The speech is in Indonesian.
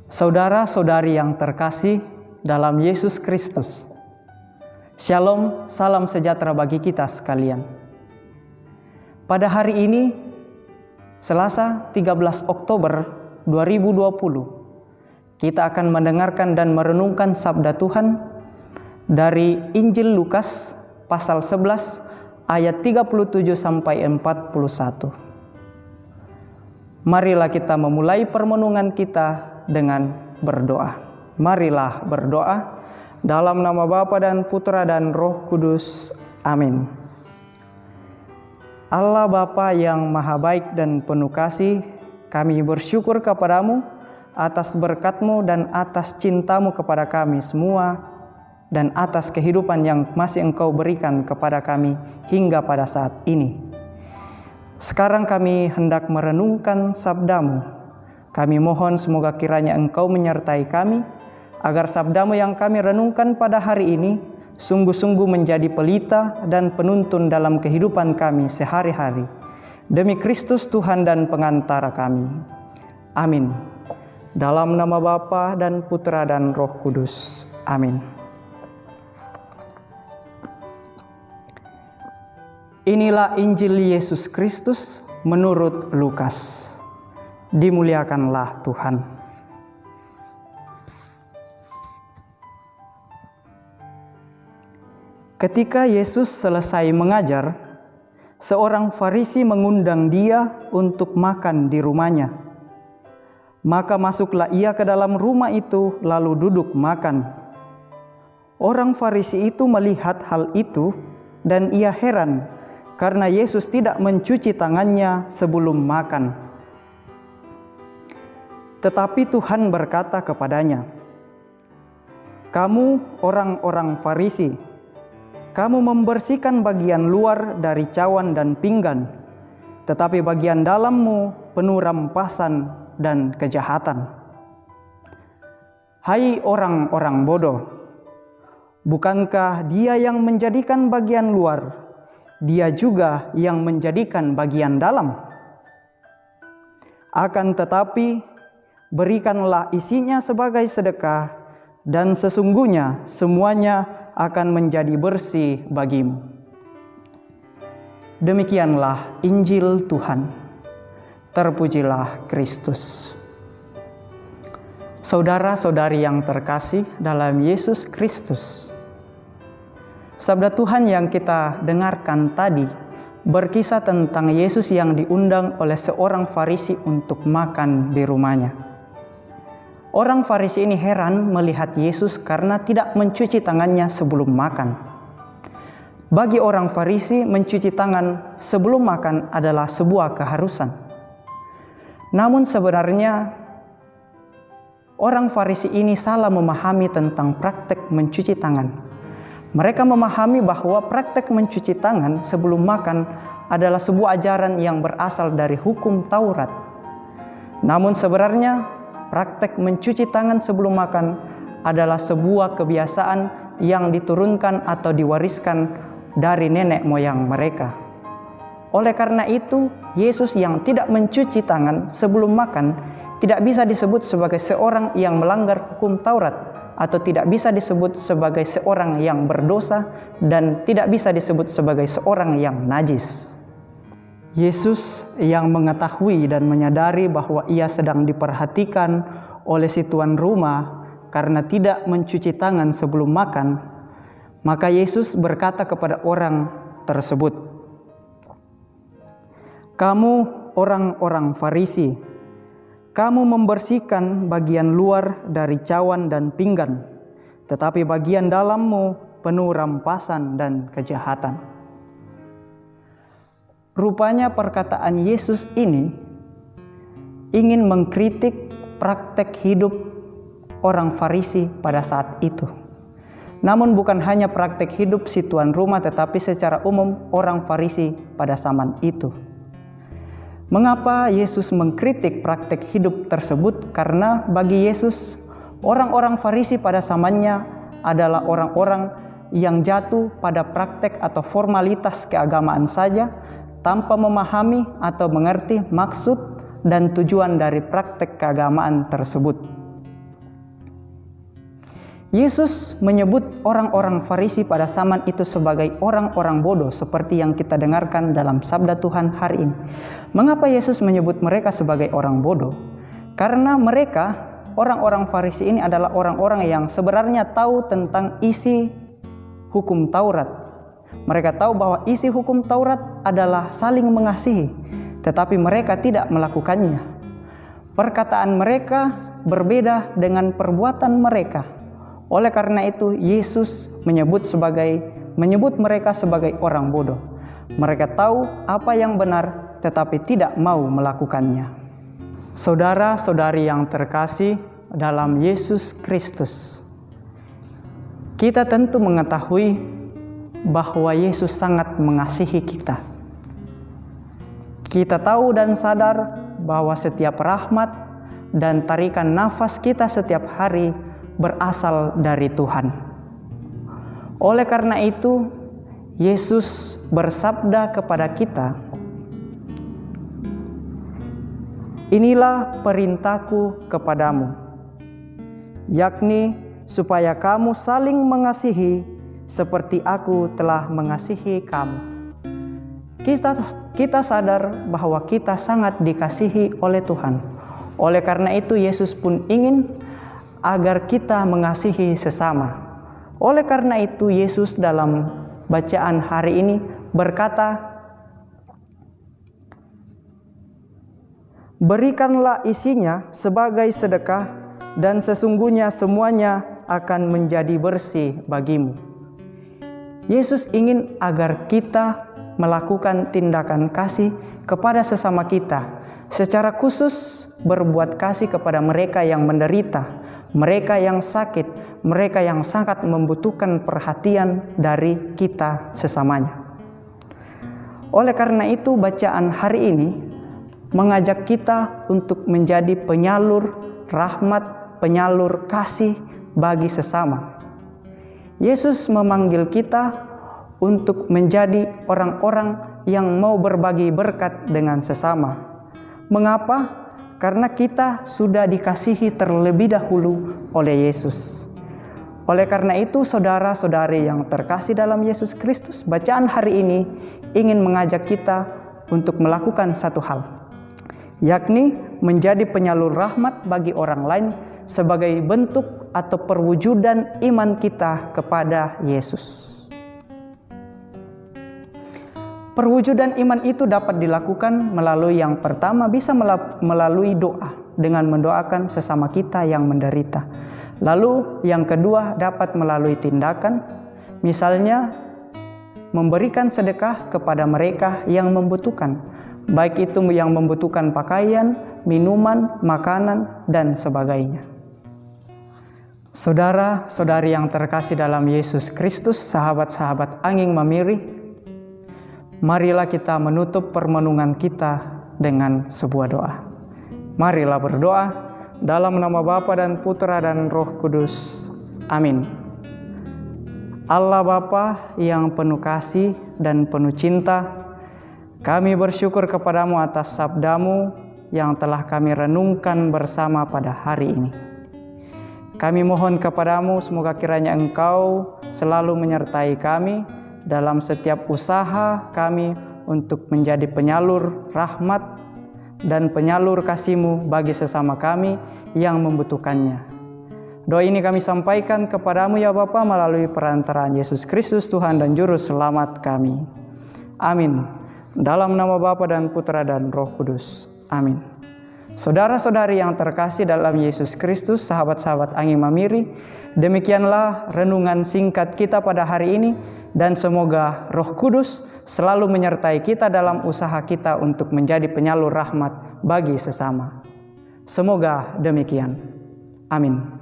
Saudara-saudari yang terkasih dalam Yesus Kristus, Shalom, salam sejahtera bagi kita sekalian. Pada hari ini, Selasa 13 Oktober 2020, kita akan mendengarkan dan merenungkan sabda Tuhan dari Injil Lukas pasal 11 ayat 37 sampai 41. Marilah kita memulai permenungan kita dengan berdoa. Marilah berdoa dalam nama Bapa dan Putra dan Roh Kudus. Amin. Allah Bapa yang maha baik dan penuh kasih, kami bersyukur kepadamu atas berkat-Mu dan atas cinta-Mu kepada kami semua, dan atas kehidupan yang masih Engkau berikan kepada kami hingga pada saat ini. Sekarang kami hendak merenungkan sabda-Mu. Kami mohon semoga kiranya Engkau menyertai kami, agar sabda-Mu yang kami renungkan pada hari ini sungguh-sungguh menjadi pelita dan penuntun dalam kehidupan kami sehari-hari. Demi Kristus Tuhan dan pengantara kami. Amin. Dalam nama Bapa dan Putra dan Roh Kudus. Amin. Inilah Injil Yesus Kristus menurut Lukas. Dimuliakanlah Tuhan. Ketika Yesus selesai mengajar, seorang Farisi mengundang Dia untuk makan di rumahnya. Maka masuklah ia ke dalam rumah itu lalu duduk makan. Orang Farisi itu melihat hal itu dan ia heran karena Yesus tidak mencuci tangannya sebelum makan. Tetapi Tuhan berkata kepadanya, "Kamu orang-orang Farisi, kamu membersihkan bagian luar dari cawan dan pinggan, tetapi bagian dalammu penuh rampasan dan kejahatan. Hai orang-orang bodoh, bukankah Dia yang menjadikan bagian luar, Dia juga yang menjadikan bagian dalam? Akan tetapi berikanlah isinya sebagai sedekah, dan sesungguhnya semuanya akan menjadi bersih bagimu." Demikianlah Injil Tuhan. Terpujilah Kristus. Saudara-saudari yang terkasih dalam Yesus Kristus, sabda Tuhan yang kita dengarkan tadi berkisah tentang Yesus yang diundang oleh seorang Farisi untuk makan di rumahnya. Orang Farisi ini heran melihat Yesus karena tidak mencuci tangannya sebelum makan. Bagi orang Farisi, mencuci tangan sebelum makan adalah sebuah keharusan. Namun sebenarnya orang Farisi ini salah memahami tentang praktek mencuci tangan. Mereka memahami bahwa praktek mencuci tangan sebelum makan adalah sebuah ajaran yang berasal dari hukum Taurat. Namun sebenarnya praktek mencuci tangan sebelum makan adalah sebuah kebiasaan yang diturunkan atau diwariskan dari nenek moyang mereka. Oleh karena itu, Yesus yang tidak mencuci tangan sebelum makan tidak bisa disebut sebagai seorang yang melanggar hukum Taurat, atau tidak bisa disebut sebagai seorang yang berdosa, dan tidak bisa disebut sebagai seorang yang najis. Yesus yang mengetahui dan menyadari bahwa ia sedang diperhatikan oleh si tuan rumah karena tidak mencuci tangan sebelum makan, maka Yesus berkata kepada orang tersebut, "Kamu orang-orang Farisi, kamu membersihkan bagian luar dari cawan dan pinggan, tetapi bagian dalammu penuh rampasan dan kejahatan." Rupanya perkataan Yesus ini ingin mengkritik praktek hidup orang Farisi pada saat itu. Namun bukan hanya praktek hidup si tuan rumah, tetapi secara umum orang Farisi pada zaman itu. Mengapa Yesus mengkritik praktek hidup tersebut? Karena bagi Yesus, orang-orang Farisi pada zamannya adalah orang-orang yang jatuh pada praktek atau formalitas keagamaan saja, tanpa memahami atau mengerti maksud dan tujuan dari praktek keagamaan tersebut. Yesus menyebut orang-orang Farisi pada zaman itu sebagai orang-orang bodoh seperti yang kita dengarkan dalam sabda Tuhan hari ini. Mengapa Yesus menyebut mereka sebagai orang bodoh? Karena mereka, orang-orang Farisi ini adalah orang-orang yang sebenarnya tahu tentang isi hukum Taurat. Mereka tahu bahwa isi hukum Taurat adalah saling mengasihi, tetapi mereka tidak melakukannya. Perkataan mereka berbeda dengan perbuatan mereka. Oleh karena itu, Yesus menyebut mereka sebagai orang bodoh. Mereka tahu apa yang benar, tetapi tidak mau melakukannya. Saudara-saudari yang terkasih dalam Yesus Kristus, kita tentu mengetahui bahwa Yesus sangat mengasihi kita. Kita tahu dan sadar bahwa setiap rahmat dan tarikan nafas kita setiap hari berasal dari Tuhan. Oleh karena itu, Yesus bersabda kepada kita, "Inilah perintahku kepadamu, yakni supaya kamu saling mengasihi seperti aku telah mengasihi kamu." Kita sadar bahwa kita sangat dikasihi oleh Tuhan. Oleh karena itu, Yesus pun ingin agar kita mengasihi sesama. Oleh karena itu, Yesus dalam bacaan hari ini berkata, "Berikanlah isinya sebagai sedekah, dan sesungguhnya semuanya akan menjadi bersih bagimu." Yesus ingin agar kita melakukan tindakan kasih kepada sesama kita, secara khusus berbuat kasih kepada mereka yang menderita, mereka yang sakit, mereka yang sangat membutuhkan perhatian dari kita sesamanya. Oleh karena itu, bacaan hari ini mengajak kita untuk menjadi penyalur rahmat, penyalur kasih bagi sesama. Yesus memanggil kita untuk menjadi orang-orang yang mau berbagi berkat dengan sesama. Mengapa? Karena kita sudah dikasihi terlebih dahulu oleh Yesus. Oleh karena itu, saudara-saudari yang terkasih dalam Yesus Kristus, bacaan hari ini ingin mengajak kita untuk melakukan satu hal, yakni menjadi penyalur rahmat bagi orang lain sebagai bentuk atau perwujudan iman kita kepada Yesus. Perwujudan iman itu dapat dilakukan melalui yang pertama bisa melalui doa dengan mendoakan sesama kita yang menderita. Lalu yang kedua dapat melalui tindakan, misalnya memberikan sedekah kepada mereka yang membutuhkan, baik itu yang membutuhkan pakaian, minuman, makanan, dan sebagainya. Saudara-saudari yang terkasih dalam Yesus Kristus, sahabat-sahabat Angin Mamiri, marilah kita menutup permenungan kita dengan sebuah doa. Marilah berdoa dalam nama Bapa dan Putra dan Roh Kudus. Amin. Allah Bapa yang penuh kasih dan penuh cinta, kami bersyukur kepadamu atas sabdamu yang telah kami renungkan bersama pada hari ini. Kami mohon kepadamu semoga kiranya Engkau selalu menyertai kami dalam setiap usaha kami untuk menjadi penyalur rahmat dan penyalur kasih-Mu bagi sesama kami yang membutuhkannya. Doa ini kami sampaikan kepadamu ya Bapa melalui perantaraan Yesus Kristus Tuhan dan Juru Selamat kami. Amin. Dalam nama Bapa dan Putra dan Roh Kudus. Amin. Saudara-saudari yang terkasih dalam Yesus Kristus, sahabat-sahabat Angin Mamiri, demikianlah renungan singkat kita pada hari ini. Dan semoga Roh Kudus selalu menyertai kita dalam usaha kita untuk menjadi penyalur rahmat bagi sesama. Semoga demikian. Amin.